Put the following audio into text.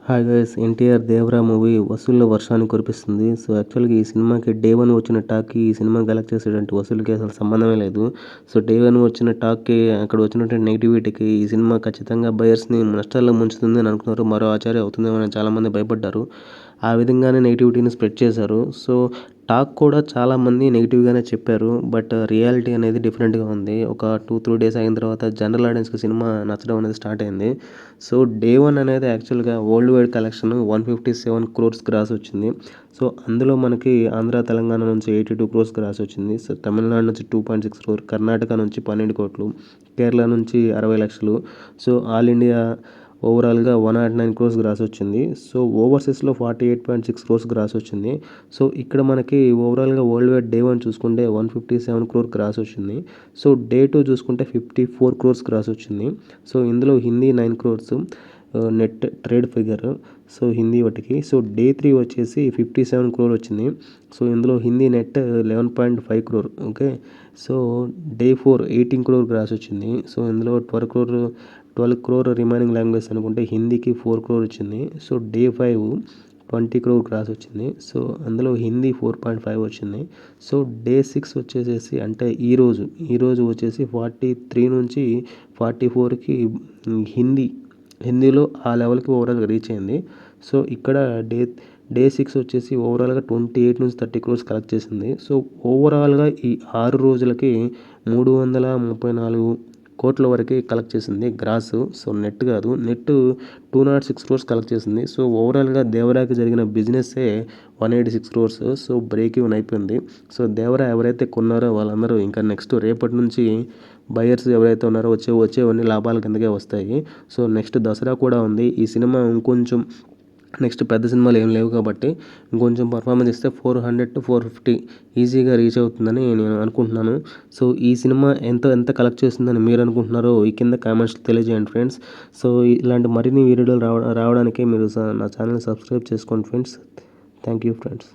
Hi guys, NTR Devara movie వసూళ్ళ వర్షాన్ని కురిపిస్తుంది. సో యాక్చువల్గా ఈ సినిమాకి డే 1 వచ్చిన టాక్కి ఈ సినిమా కలెక్ట్ చేసేటువంటి వసూలుకి అసలు సంబంధమే లేదు. సో డే 1 వచ్చిన టాక్కి అక్కడ వచ్చినటువంటి నెగిటివిటీకి ఈ సినిమా ఖచ్చితంగా బయర్స్ని నష్టాల్లో ముంచుతుంది అని అనుకున్నారు. మరో ఆచార్య అవుతుందేమో అని చాలామంది భయపడ్డారు. ఆ విధంగానే నెగిటివిటీని స్ప్రెడ్ చేశారు. సో టాక్ కూడా చాలామంది నెగిటివ్గానే చెప్పారు. బట్ రియాలిటీ అనేది డిఫరెంట్గా ఉంది. ఒక 2-3 డేస్ అయిన తర్వాత జనరల్ ఆడియన్స్కి సినిమా నచ్చడం అనేది స్టార్ట్ అయింది. సో డే 1 అనేది యాక్చువల్గా world wide collection 157 crores gross వచ్చింది. సో అందులో మనకి ఆంధ్ర తెలంగాణ నుంచి 82 crores గ్రాస్ వచ్చింది. సో తమిళనాడు నుంచి 2.6 crore, కర్ణాటక నుంచి 12 కోట్లు, కేరళ నుంచి 60 లక్షలు. సో ఆల్ ఇండియా ఓవరాల్గా 109 crores గ్రాస్ వచ్చింది. సో ఓవర్సీస్లో 48.6 crores గ్రాస్ వచ్చింది. సో ఇక్కడ మనకి ఓవరాల్గా వరల్డ్ వైడ్ డే 1 చూసుకుంటే 157 crore గ్రాస్ వచ్చింది. సో డే 2 చూసుకుంటే 54 crores గ్రాస్ వచ్చింది. సో ఇందులో Hindi 9 crores net trade figure. So Hindi వాటికి. సో డే 3 వచ్చేసి 57 crore వచ్చింది. సో ఇందులో Hindi net 11.5 crore. Okay. So day 4 18 crore gross వచ్చింది. సో ఇందులో 12 crore రిమైనింగ్ లాంగ్వేజ్ అనుకుంటే హిందీకి 4 crore వచ్చింది. సో డే 5 20 crore గ్రాస్ వచ్చింది. సో అందులో హిందీ 4.5 వచ్చింది. సో డే 6 వచ్చేసేసి అంటే ఈరోజు వచ్చేసి 43 నుంచి 44కి హిందీలో ఆ లెవెల్కి ఓవరాల్గా రీచ్ అయింది. సో ఇక్కడ డే 6 వచ్చేసి ఓవరాల్గా 28 నుంచి 30 crores కలెక్ట్ చేసింది. సో ఓవరాల్గా ఈ 6 రోజులకి 334 కోట్ల వరకు కలెక్ట్ చేసింది గ్రాస్. సో నెట్ కాదు, నెట్ 206 crores కలెక్ట్ చేసింది. సో ఓవరాల్గా దేవరాకి జరిగిన బిజినెస్సే 186 crores. సో బ్రేక్ ఈవెన్ అయిపోయింది. సో దేవరా ఎవరైతే కొన్నారో వాళ్ళందరూ ఇంకా నెక్స్ట్ రేపటి నుంచి బయర్స్ ఎవరైతే ఉన్నారో వచ్చేవన్నీ లాభాల కిందకే వస్తాయి. సో నెక్స్ట్ దసరా కూడా ఉంది. ఈ సినిమా ఇంకొంచెం నెక్స్ట్ పెద్ద సినిమాలు ఏం లేవు కాబట్టి ఇంకొంచెం పర్ఫార్మెన్స్ ఇస్తే 400 to 450 ఈజీగా రీచ్ అవుతుందని నేను అనుకుంటున్నాను. సో ఈ సినిమా ఎంత కలెక్ట్ చేస్తుందని మీరు అనుకుంటున్నారో ఈ కింద కామెంట్స్ తెలియజేయండి ఫ్రెండ్స్. సో ఇలాంటి మరిన్ని వీడియోలు రావడానికి మీరు నా ఛానల్ని సబ్స్క్రైబ్ చేసుకోండి ఫ్రెండ్స్. Thank you friends.